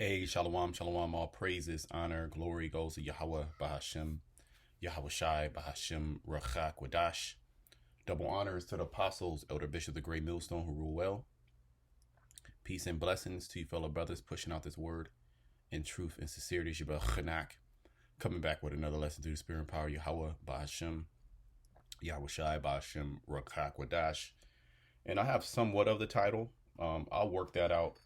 Hey, shalom, shalom, all praises, honor, glory goes to Yahweh, Bahashem, Yahweh Shai, Bahashem, Rachak, Wadash. Double honors to the apostles, Elder Bishop, the Great Millstone, who rule well. Peace and blessings to you fellow brothers pushing out this word in truth and sincerity. Shabbat Chanak, coming back with another lesson through the spirit and power, Yahweh, Bahashem, Yahweh Shai, Bahashem, Rachak, Wadash. And I have somewhat of the title. I'll work that out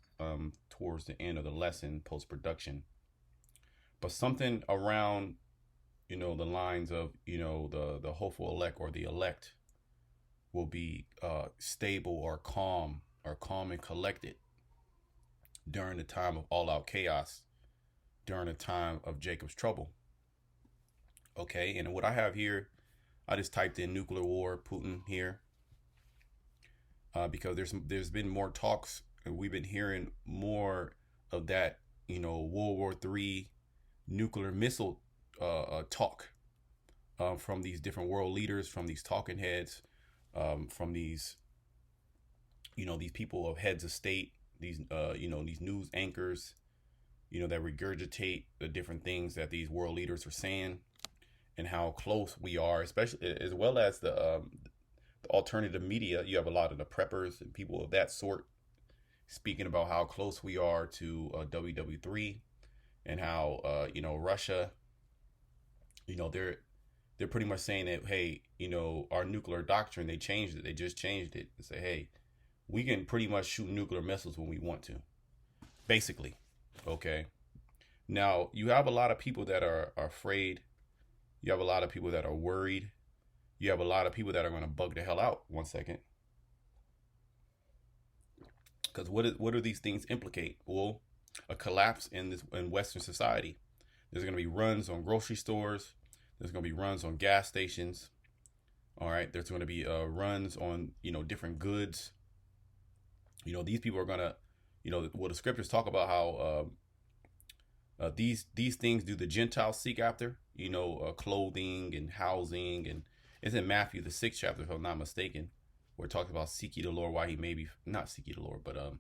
towards the end of the lesson, post-production. But something around, the lines of, the hopeful elect or the elect will be stable or calm and collected during the time of all-out chaos, during the time of Jacob's trouble. Okay, and what I have here, I just typed in nuclear war, Putin here, because there's been more talks, and we've been hearing more of that, World War III nuclear missile talk from these different world leaders, from these talking heads, from these, these people of heads of state, these, these news anchors, that regurgitate the different things that these world leaders are saying, and how close we are, especially as well as the alternative media. You have a lot of the preppers and people of that sort speaking about how close we are to WW3, and how Russia, they're pretty much saying that, hey, our nuclear doctrine, they changed it. They just changed it and say, hey, we can pretty much shoot nuclear missiles when we want to, basically. Okay. Now, you have a lot of people that are afraid. You have a lot of people that are worried. You have a lot of people that are going to bug the hell out. 1 second. Because what do these things implicate? Well, a collapse in Western society. There's going to be runs on grocery stores. There's going to be runs on gas stations. All right. There's going to be runs on, different goods. These people are going to, the scriptures talk about how these things do the Gentiles seek after, clothing and housing. And it's in Matthew, the 6th chapter, if I'm not mistaken, where it talks about seek ye the Lord while he may be, not seek ye the Lord, but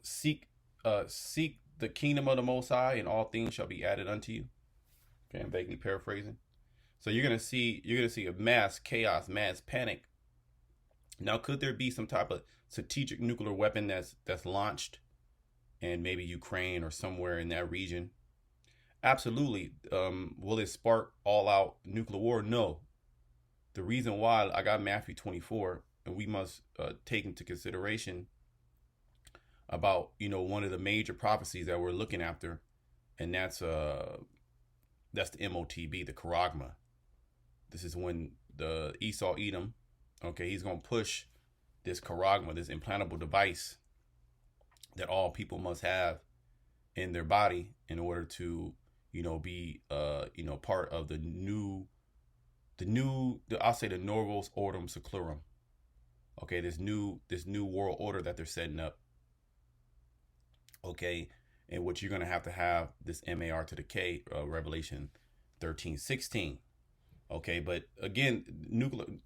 seek the kingdom of the Most High, and all things shall be added unto you. Okay, I'm vaguely paraphrasing. So you're gonna see a mass chaos, mass panic. Now, could there be some type of strategic nuclear weapon that's launched, and maybe Ukraine or somewhere in that region? Absolutely. Will it spark all-out nuclear war? No. The reason why I got Matthew 24, and we must take into consideration about, one of the major prophecies that we're looking after, and that's the MOTB, the Charagma. This is when the Esau Edom, okay, he's going to push this Charagma, this implantable device that all people must have in their body in order to, be, part of the I'll say the Novus Ordo Seclorum. Okay, this new world order that they're setting up. Okay, and what you're gonna have this MAR to the K, Revelation 13:16. Okay, but again,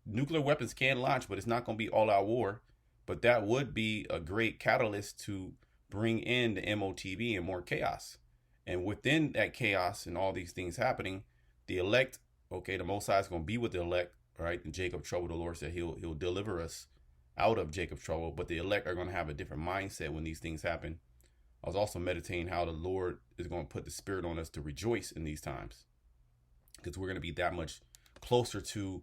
nuclear weapons can launch, but it's not gonna be all-out war. But that would be a great catalyst to bring in the MOTB and more chaos. And within that chaos and all these things happening, the elect, okay, the Most High is going to be with the elect, right? In Jacob's trouble, the Lord said he'll deliver us out of Jacob's trouble, but the elect are going to have a different mindset when these things happen. I was also meditating how the Lord is going to put the spirit on us to rejoice in these times, because we're going to be that much closer to,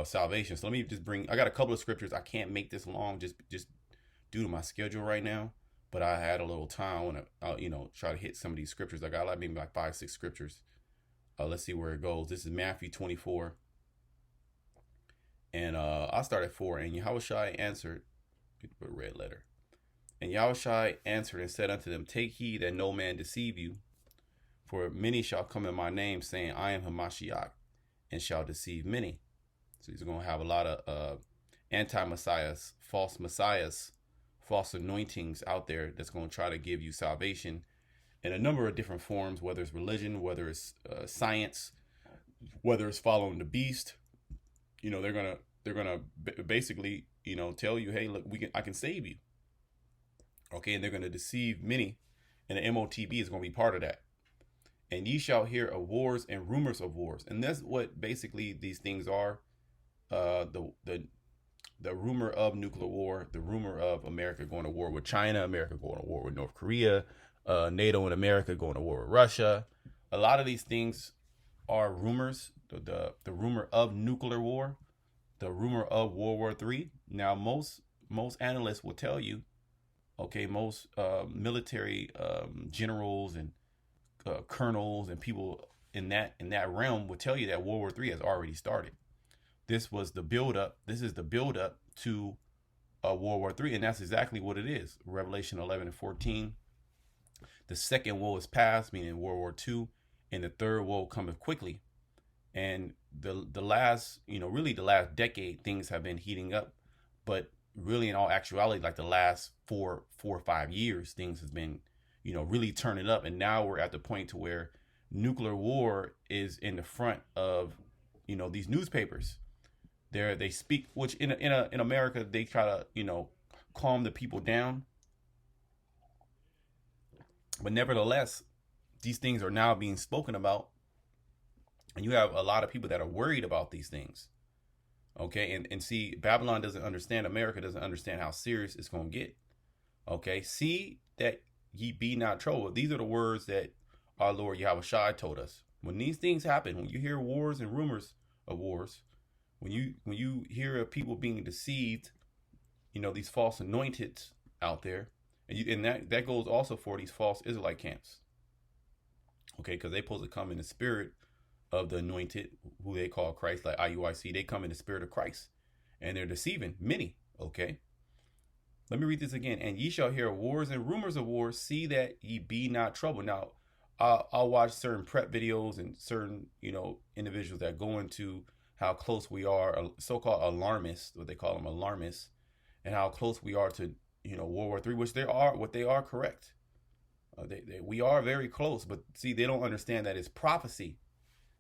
salvation. So let me just I got a couple of scriptures. I can't make this long just due to my schedule right now, but I had a little time. I want to, try to hit some of these scriptures. I got maybe like 5-6 scriptures. Let's see where it goes. This is Matthew 24. And I'll start at 4. And Yahushua answered, put a red letter. And Yahushua answered and said unto them, take heed that no man deceive you, for many shall come in my name, saying, I am Hamashiach, and shall deceive many. So he's going to have a lot of anti-messiahs, false anointings out there that's going to try to give you salvation in a number of different forms, whether it's religion, whether it's science, whether it's following the beast. They're gonna basically tell you, hey, look, I can save you. Okay, and they're going to deceive many, and the MOTB is going to be part of that. And ye shall hear of wars and rumors of wars, and that's what basically these things are. The rumor of nuclear war, the rumor of America going to war with China, America going to war with North Korea, NATO and America going to war with Russia. A lot of these things are rumors. The rumor of nuclear war, the rumor of World War III. Now, most analysts will tell you, okay, most military generals and colonels and people in that realm will tell you that World War III has already started. This was the build up. This is the build up to World War III, and that's exactly what it is. Revelation 11 and 14. The second woe is past, meaning World War II, and the third woe cometh quickly. And the last, really the last decade, things have been heating up, but really in all actuality, like the last four or 5 years, things has been, really turning up, and now we're at the point to where nuclear war is in the front of, these newspapers. They speak, which in America they try to calm the people down, but nevertheless these things are now being spoken about, and you have a lot of people that are worried about these things. Okay, and see, Babylon doesn't understand, America doesn't understand how serious it's going to get. Okay, see that ye be not troubled. These are the words that our Lord Yahweh Shai told us. When these things happen, when you hear wars and rumors of wars, when you hear of people being deceived, these false anointed out there, and that goes also for these false Israelite camps. Okay, because they supposed to come in the spirit of the anointed, who they call Christ, like IUIC. They come in the spirit of Christ, and they're deceiving many. Okay, let me read this again. And ye shall hear wars and rumors of wars. See that ye be not troubled. Now, I'll watch certain prep videos and certain individuals that go into how close we are, so-called alarmists, what they call them, alarmists, and how close we are to World War III, which they are correct. We are very close, but see, they don't understand that it's prophecy.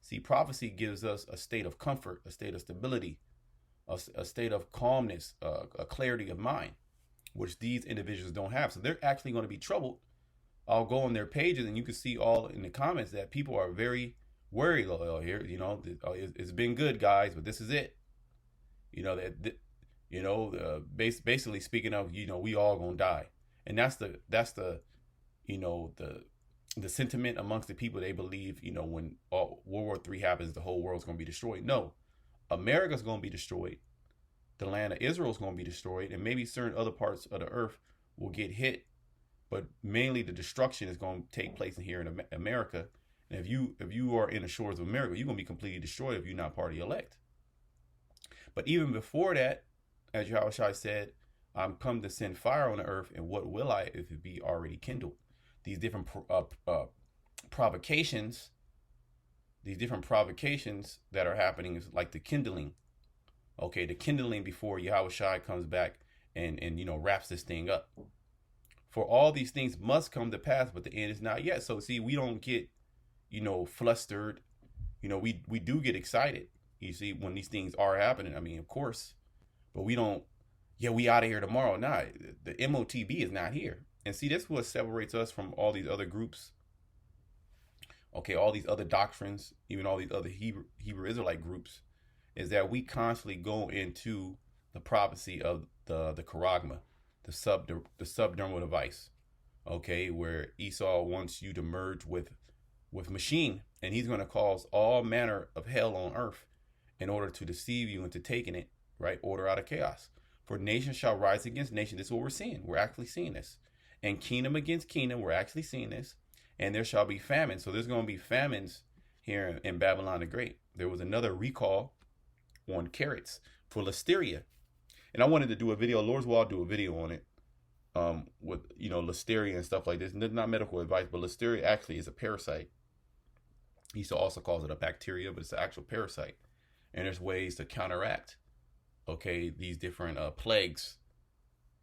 See, prophecy gives us a state of comfort, a state of stability, a state of calmness, a clarity of mind, which these individuals don't have. So they're actually going to be troubled. I'll go on their pages, and you can see all in the comments that people are very worried. Oh, here, it's been good, guys, but this is it. Basically speaking of, we all gonna die, and that's the the sentiment amongst the people. They believe, when World War III happens, the whole world's gonna be destroyed. No, America's gonna be destroyed. The land of Israel is gonna be destroyed, and maybe certain other parts of the earth will get hit, but mainly the destruction is going to take place here in America. And if you are in the shores of America, you're going to be completely destroyed if you're not party elect. But even before that, as Yahushua said, I'm come to send fire on the earth, and what will I if it be already kindled? These different provocations, that are happening is like the kindling. Okay, the kindling before Yahushua comes back and wraps this thing up. For all these things must come to pass, but the end is not yet. So see, we don't get flustered. We do get excited, you see, when these things are happening. I mean, of course, but we don't, we out of here tomorrow. Nah, the MOTB is not here. And see, that's what separates us from all these other groups. Okay, all these other doctrines, even all these other Hebrew Israelite groups, is that we constantly go into the prophecy of the charagma, the subdermal device. Okay, where Esau wants you to merge with Machine, and he's going to cause all manner of hell on earth in order to deceive you into taking it, right? Order out of chaos. For nation shall rise against nation. This is what we're seeing. We're actually seeing this. And kingdom against kingdom. We're actually seeing this. And there shall be famine. So there's going to be famines here in Babylon the Great. There was another recall on carrots for listeria. And I wanted to do a video. Lord's Will, I'll do a video on it. With listeria and stuff like this. Not medical advice, but listeria actually is a parasite. He also calls it a bacteria, but it's an actual parasite. And there's ways to counteract, these different plagues.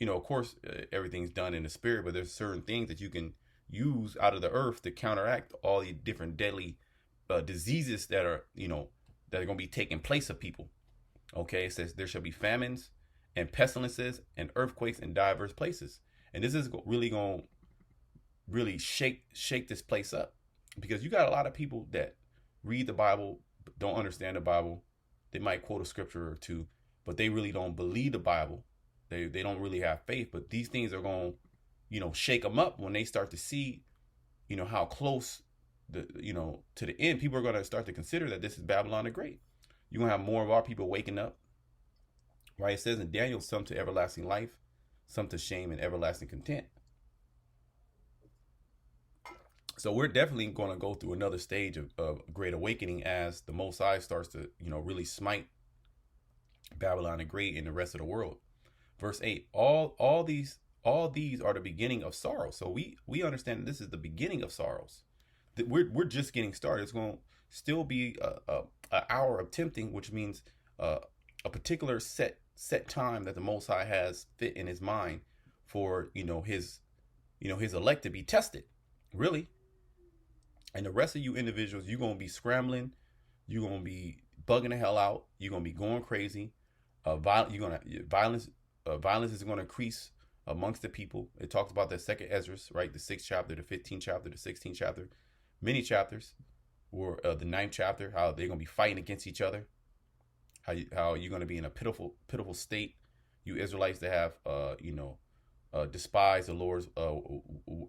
Of course, everything's done in the spirit, but there's certain things that you can use out of the earth to counteract all the different deadly diseases that are going to be taking place of people. Okay, it says there shall be famines and pestilences and earthquakes in diverse places. And this is really going to really shake this place up, because you got a lot of people that read the Bible, but don't understand the Bible. They might quote a scripture or two, but they really don't believe the Bible. They don't really have faith. But these things are going to, shake them up when they start to see, how close to the end. People are going to start to consider that this is Babylon the Great. You're going to have more of our people waking up, right? It says in Daniel, some to everlasting life, some to shame and everlasting content. So we're definitely going to go through another stage of great awakening as the Most High starts to, really smite Babylon the Great and the rest of the world. Verse 8, all these are the beginning of sorrow. So we understand this is the beginning of sorrows. That we're just getting started. It's going to still be a hour of tempting, which means a particular set time that the Most High has fit in his mind for his elect to be tested, really. And the rest of you individuals, you're going to be scrambling. You're going to be bugging the hell out. You're going to be going crazy. Violence is going to increase amongst the people. It talks about the second Ezra, right? The 6th chapter, the 15th chapter, the 16th chapter, many chapters, or the 9th chapter, how they're going to be fighting against each other. How you're going to be in a pitiful state. You Israelites that have, despise the Lord's,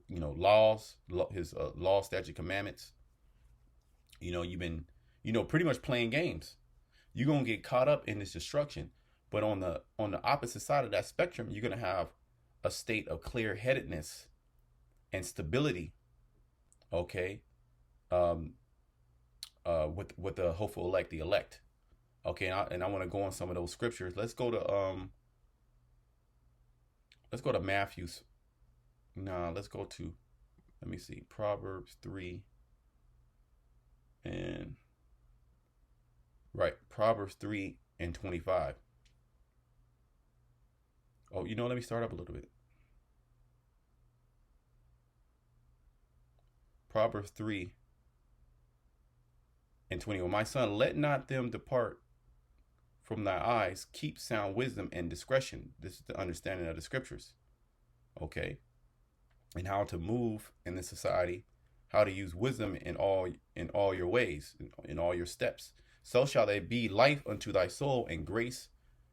laws, his law, statute, commandments. You've been, pretty much playing games. You're gonna get caught up in this destruction. But on the opposite side of that spectrum, you're gonna have a state of clear-headedness and stability. Okay, with the hopeful elect, the elect. Okay, and I want to go on some of those scriptures. Let's go to Matthew's. No, let's go to, let me see, Proverbs 3. And, right, Proverbs 3 and 25. Oh, let me start up a little bit. Proverbs 3 and 21. My son, let not them depart from thy eyes. Keep sound wisdom and discretion. This is the understanding of the scriptures. Okay. And how to move in this society, how to use wisdom in all your ways, in all your steps. So shall they be life unto thy soul and grace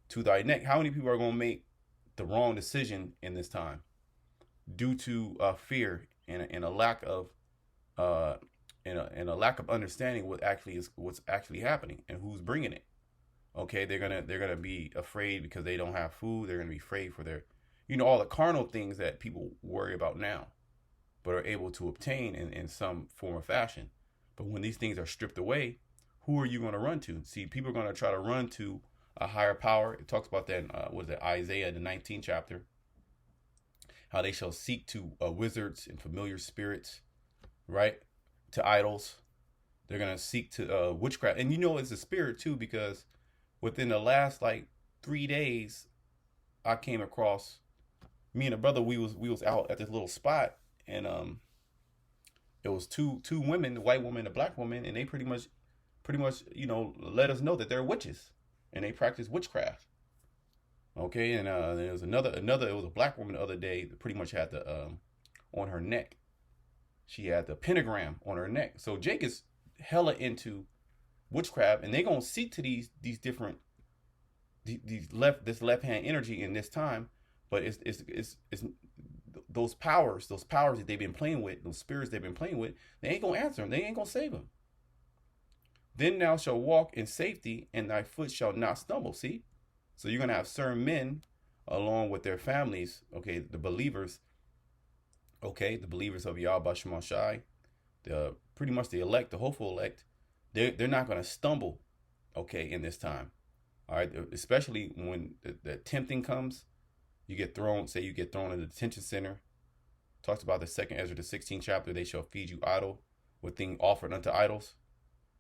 to thy neck. How many people are going to make the wrong decision in this time due to fear and a lack of understanding what's actually happening and who's bringing it? Okay, they're gonna be afraid because they don't have food. They're gonna be afraid for their, all the carnal things that people worry about now, but are able to obtain in some form or fashion. But when these things are stripped away, who are you going to run to? See, people are going to try to run to a higher power. It talks about that in Isaiah, the 19th chapter, how they shall seek to wizards and familiar spirits, right? To idols. They're going to seek to witchcraft. And it's a spirit too, because within the last 3 days, I came across, me and a brother, we was out at this little spot, and it was two women, a white woman and a black woman, and they pretty much let us know that they're witches and they practice witchcraft. Okay, and there was another it was a black woman the other day that pretty much had the on her neck, she had the pentagram on her neck. So Jake is hella into witchcraft, and they're gonna seek to these different this left hand energy in this time. But it's those powers that they've been playing with, those spirits they've been playing with, they ain't gonna answer them. They ain't gonna save them. Then thou shalt walk in safety, and thy foot shall not stumble. See, so you're gonna have certain men along with their families. Okay, the believers. Okay, the believers of Yahweh Shema Shai, pretty much the elect, the hopeful elect. They're not gonna stumble. Okay, in this time. All right, especially when the tempting comes. You get thrown in the detention center. Talks about the second Ezra, the 16th chapter. They shall feed you idle with things offered unto idols,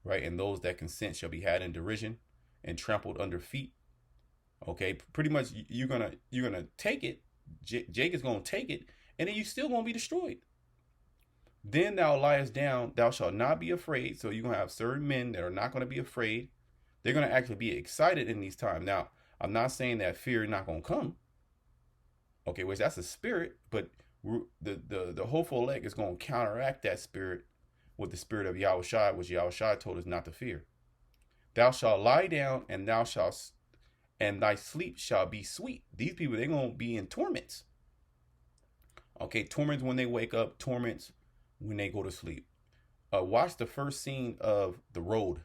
right? And those that consent shall be had in derision and trampled under feet. Okay, pretty much you're gonna take it. Jake is gonna take it, and then you still gonna be destroyed. Then thou liest down, thou shalt not be afraid. So you're gonna have certain men that are not gonna be afraid. They're gonna actually be excited in these times. Now, I'm not saying that fear is not gonna come. Okay, which that's a spirit, but the hopeful elect is going to counteract that spirit with the spirit of Yahushua, which Yahushua told us not to fear. Thou shalt lie down, and thou shalt, and thy sleep shall be sweet. These people, they're going to be in torments. Okay, torments when they wake up, torments when they go to sleep. Watch the first scene of The Road,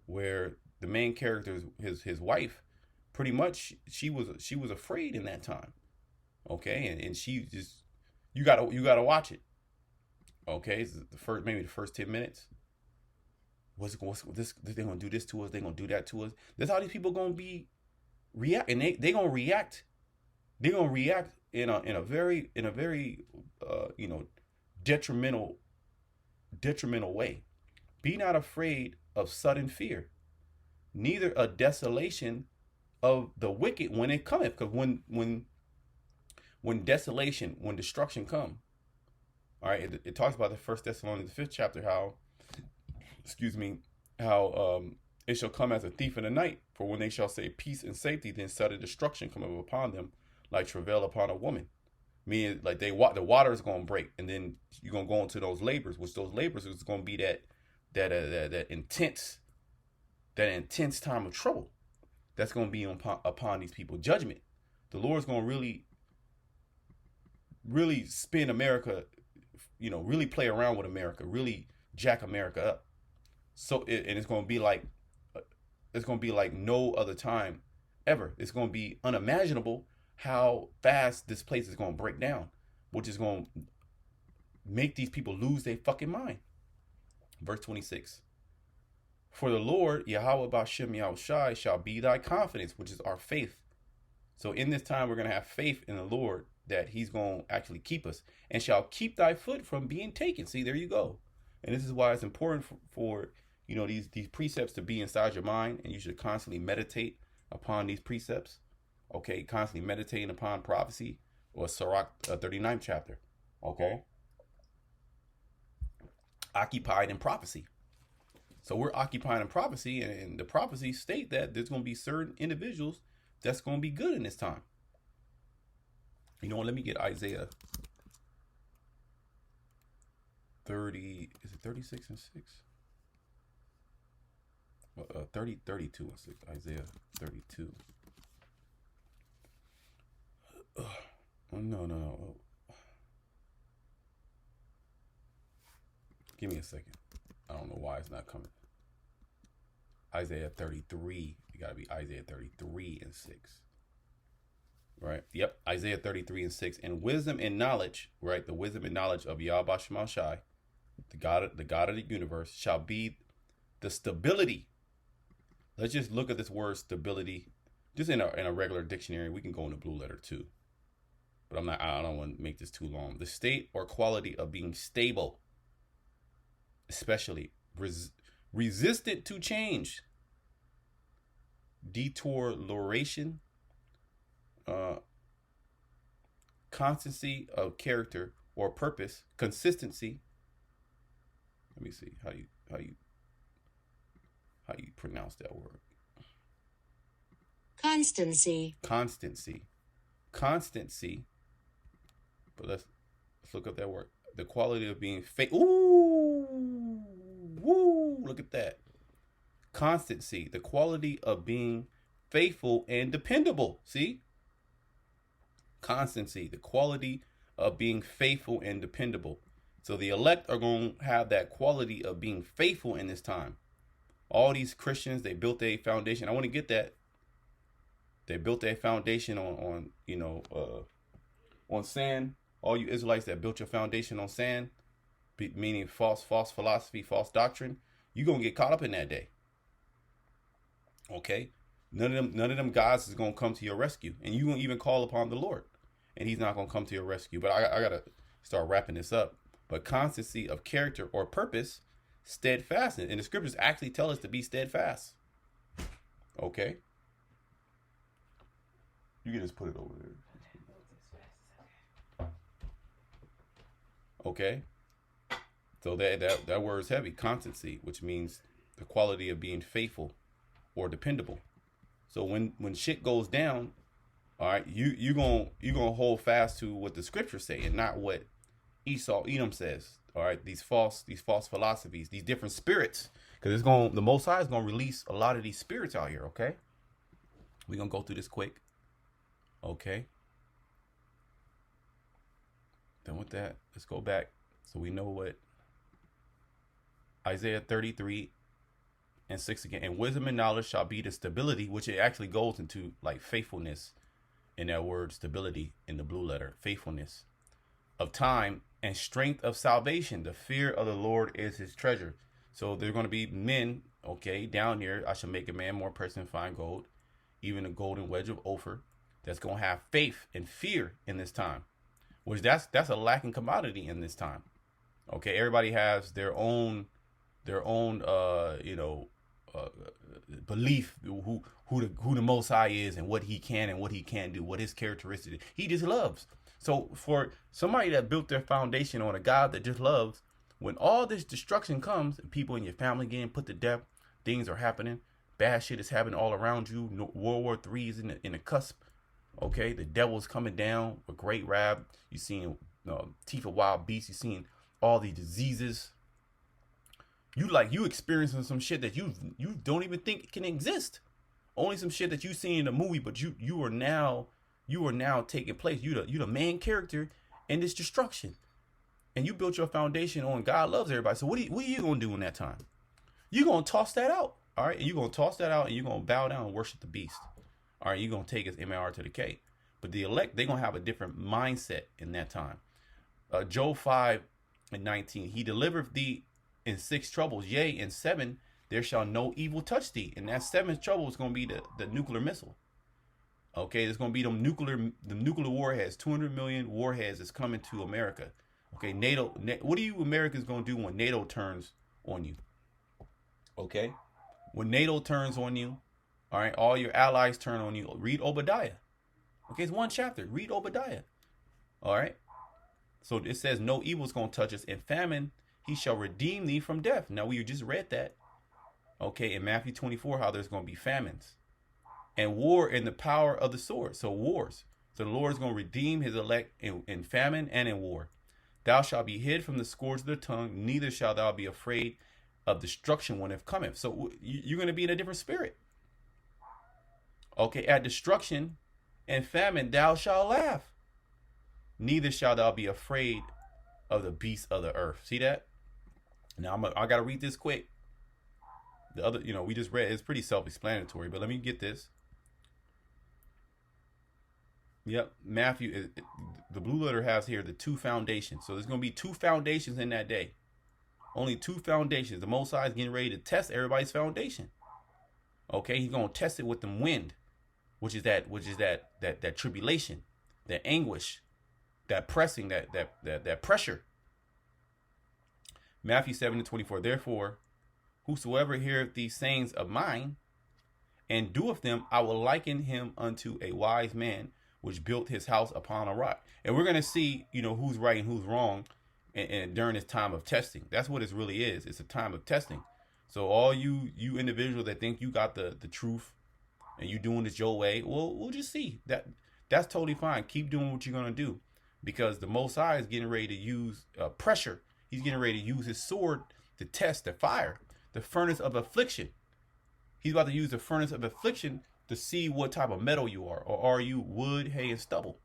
where the main character, his wife, pretty much she was afraid in that time. Okay, and she just you gotta watch it. Okay, it's maybe the first 10 minutes. What's this? They're gonna do this to us. They're gonna do that to us. That's how these people gonna be react, and they gonna react. They're gonna react in a very detrimental way. Be not afraid of sudden fear, neither a desolation of the wicked when it cometh. Because when desolation, when destruction come, all right, it talks about the First Thessalonians, the 5th chapter, how it shall come as a thief in the night. For when they shall say peace and safety, then sudden destruction cometh upon them, like travail upon a woman. Meaning, like the water is going to break, and then you're going to go into those labors, which those labors is going to be that intense time of trouble that's going to be upon these people. Judgment. The Lord's going to really spin America, really play around with America, really jack America up. So it's going to be like no other time ever. It's going to be unimaginable how fast this place is going to break down, which is going to make these people lose their fucking mind. Verse 26. For the Lord, Yahweh Bashem Yahushai, shall be thy confidence, which is our faith. So in this time, we're going to have faith in the Lord that he's going to actually keep us, and shall keep thy foot from being taken. See, there you go. And this is why it's important for these precepts to be inside your mind, and you should constantly meditate upon these precepts. Okay, constantly meditating upon prophecy, or Sirach 39th chapter. Okay, occupied in prophecy. So we're occupied in prophecy, and the prophecies state that there's going to be certain individuals that's going to be good in this time. You know what? Let me get Isaiah 30. Is it 36 and 6? 32 and 6. Isaiah 32. No. Give me a second. I don't know why it's not coming. Isaiah 33. You gotta be Isaiah 33 and 6. Right? Yep. Isaiah 33 and 6. And wisdom and knowledge, right? The wisdom and knowledge of Yahweh Shema Shai, the God of the universe, shall be the stability. Let's just look at this word stability. Just in a regular dictionary. We can go in the blue letter too. But I don't want to make this too long. The state or quality of being stable, especially resistant to change, deterioration, constancy of character or purpose, consistency. Let me see how you pronounce that word. Constancy. But let's look up that word. The quality of being Ooh, look at that. Constancy, the quality of being faithful and dependable. See? Constancy, the quality of being faithful and dependable. So the elect are going to have that quality of being faithful in this time. All these Christians, they built a foundation. I want to get that. They built their foundation on sand. All you Israelites that built your foundation on sand, meaning false philosophy, false doctrine, you're going to get caught up in that day. Okay? None of them guys is going to come to your rescue. And you won't even call upon the Lord. And he's not going to come to your rescue. But I got to start wrapping this up. But constancy of character or purpose, steadfastness. And the scriptures actually tell us to be steadfast. Okay? You can just put it over there. Okay? So that word is heavy. Constancy, which means the quality of being faithful or dependable. So when shit goes down, All right, you gonna hold fast to what the scriptures say and not what Esau Edom says. All right, these false philosophies, these different spirits, because the Most High is gonna release a lot of these spirits out here. Okay, we're gonna go through this quick. Okay, then with that, let's go back so we know what Isaiah 33:6 again. And wisdom and knowledge shall be the stability, which it actually goes into like faithfulness in that word stability in the blue letter, faithfulness of time and strength of salvation. The fear of the Lord is his treasure. So there's going to be men, okay, down here. I shall make a man more precious than fine gold, even a golden wedge of Ophir, that's going to have faith and fear in this time, which that's a lacking commodity in this time. Okay, everybody has their own belief who the Most High is and what he can and what he can't do, what his characteristics is. He just loves. So for somebody that built their foundation on a God that just loves, when all this destruction comes, people in your family getting put to death, things are happening, bad shit is happening all around you, World War III is in the cusp. Okay, the devil's coming down with great wrath. You seeing teeth of wild beasts. You seeing all these diseases. You experiencing some shit that you don't even think can exist. Only some shit that you see in a movie, but you are now taking place. You the main character in this destruction, and you built your foundation on God loves everybody. So what are you gonna do in that time? You're gonna toss that out, all right? And you're gonna toss that out, and you're gonna bow down and worship the beast. All right, you're gonna take his MAR to the K. But the elect, they're gonna have a different mindset in that time. Job 5:19, he delivered thee in 6 troubles, yea, in 7 there shall no evil touch thee. And that 7th trouble is going to be the nuclear missile. Okay, there's going to be the nuclear warheads. 200 million warheads is coming to America. Okay, NATO. What are you Americans going to do when NATO turns on you? Okay, when NATO turns on you, all right, all your allies turn on you. Read Obadiah. Okay, it's one chapter. Read Obadiah. All right. So it says no evil is going to touch us. In famine he shall redeem thee from death. Now we just read that. Okay, in Matthew 24, how there's going to be famines and war in the power of the sword. So wars. So the Lord is going to redeem his elect in famine and in war. Thou shalt be hid from the scourge of the tongue, neither shalt thou be afraid of destruction when it cometh. So you're going to be in a different spirit. Okay, at destruction and famine thou shalt laugh, neither shalt thou be afraid of the beasts of the earth. See that? Now I got to read this quick. The other, we just read, it's pretty self-explanatory, but let me get this. Yep, Matthew, the blue letter has here the 2 foundations. So there's going to be 2 foundations in that day. Only 2 foundations. The Most High is getting ready to test everybody's foundation. Okay, he's going to test it with the wind, which is that tribulation, that anguish, that pressing, that pressure. Matthew 7:24. Therefore, whosoever heareth these sayings of mine and doeth them, I will liken him unto a wise man which built his house upon a rock. And we're going to see, who's right and who's wrong and during this time of testing. That's what it really is. It's a time of testing. So all you individuals that think you got the truth and you doing this your way, well, we'll just see. That's totally fine. Keep doing what you're going to do, because the Most High is getting ready to use pressure. He's getting ready to use his sword to test the fire, the furnace of affliction. He's about to use the furnace of affliction to see what type of metal you are. Or are you wood, hay, and stubble?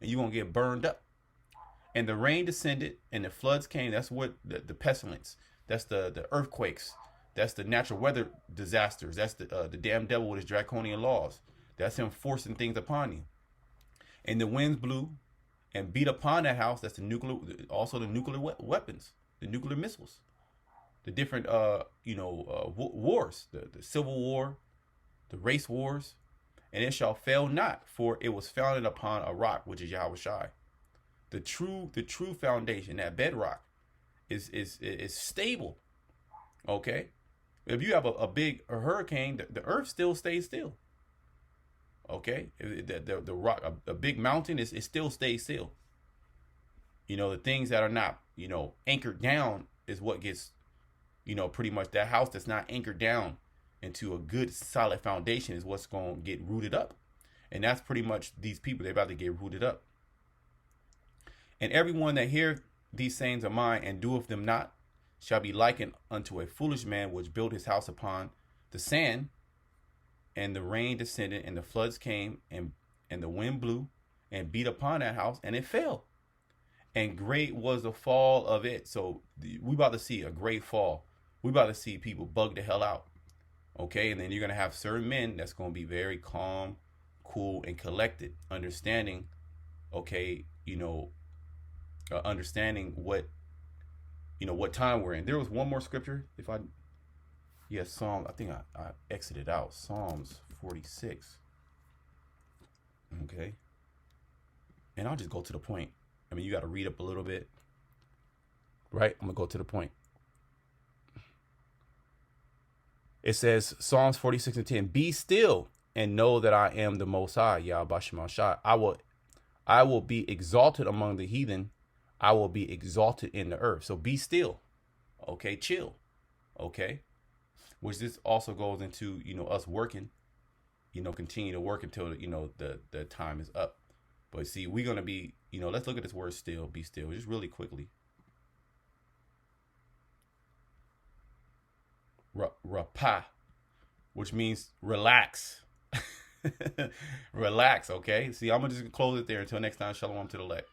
And you're going to get burned up. And the rain descended and the floods came. That's what the pestilence. That's the earthquakes. That's the natural weather disasters. That's the damn devil with his draconian laws. That's him forcing things upon you. And the winds blew and beat upon that house. That's the nuclear weapons, the nuclear missiles, the different wars, the civil war, the race wars, and it shall fail not, for it was founded upon a rock, which is Yahweh Shai. The true foundation, that bedrock, is stable. Okay, if you have a big hurricane, the earth still stays still. Okay, the rock, a big mountain, it still stays still. The things that are not anchored down is what gets pretty much, that house that's not anchored down into a good solid foundation is what's going to get rooted up. And that's pretty much these people. They're about to get rooted up. And everyone that hear these sayings of mine and doeth them not shall be likened unto a foolish man which built his house upon the sand, and the rain descended, and the floods came, and the wind blew and beat upon that house, and it fell. And great was the fall of it. So we about to see a great fall. We about to see people bug the hell out. Okay, and then you're gonna have certain men that's gonna be very calm, cool, and collected, understanding. Okay, understanding what what time we're in. There was one more scripture. Psalm. I think I exited out Psalms 46. Okay, and I'll just go to the point. I mean, you got to read up a little bit, right? I'm gonna go to the point. It says, Psalms 46:10, be still and know that I am the Most High, Yahweh Shemashah. I will be exalted among the heathen. I will be exalted in the earth. So be still. Okay, chill. Okay. Which this also goes into, us working, continue to work until, the time is up. But see, we're going to be, let's look at this word still, be still, just really quickly. Rapah, which means relax. Relax, okay? See, I'm going to just close it there until next time. Shalom to the elect.